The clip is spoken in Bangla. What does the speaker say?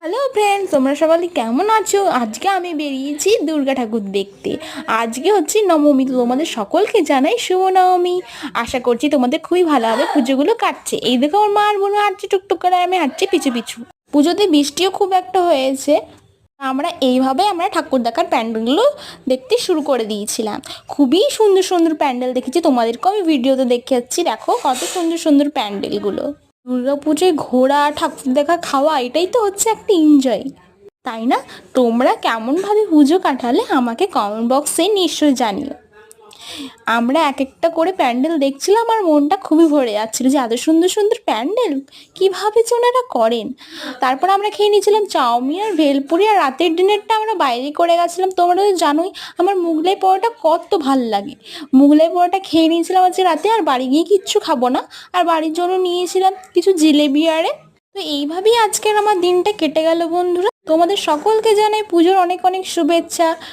হ্যালো ফ্রেন্ডস, তোমরা সবাই কেমন আছো? আজকে আমি বেরিয়েছি দুর্গা ঠাকুর দেখতে। আজকে হচ্ছে নবমী, তো তোমাদের সকলকে জানাই শুভ নবমী। আশা করছি তোমাদের খুবই ভালোভাবে পুজোগুলো কাটছে। এই দেখো আমার মা আর বোন হাঁটছে টুকটুক করে, আমি হাঁটছি পিছু পিছু। পুজোতে বৃষ্টিও খুব একটা হয়েছে। আমরা ঠাকুর দেখার প্যান্ডেলগুলো দেখতে শুরু করে দিয়েছিলাম। খুবই সুন্দর সুন্দর প্যান্ডেল দেখেছি, তোমাদেরকেও আমি ভিডিওতে দেখে যাচ্ছি। দেখো কত সুন্দর সুন্দর প্যান্ডেলগুলো। দুর্গাপুজোয় ঘোরা, ঠাকুর দেখা, খাওয়া, এটাই তো হচ্ছে একটা এনজয়, তাই না? তোমরা কেমনভাবে পুজো কাটালে আমাকে কমেন্ট বক্সে নিশ্চয়ই জানিও। আমরা এক একটা করে প্যান্ডেল দেখছিলাম আর মনটা খুবই ভরে যাচ্ছিল যে এত সুন্দর সুন্দর প্যান্ডেল কিভাবে যে ওনারা করেন। তারপর আমরা খেয়ে নিয়েছিলাম চাউমিন আর ভেলপুরি, আর রাতের ডিনারটা আমরা বাইরে করে গেছিলাম। তোমরা তো জানোই আমার মুগলাই পরোটা কত ভাল লাগে। মুগলাই পরোটা খেয়ে নিয়েছিলাম আজকে রাতে, আর বাড়ি গিয়ে কিচ্ছু খাবো না। আর বাড়ির জন্য নিয়েছিলাম কিছু জিলেবি আরে। তো এইভাবেই আজকের আমার দিনটা কেটে গেল বন্ধুরা। তোমাদের সকলকে জানাই পুজোর অনেক অনেক শুভেচ্ছা।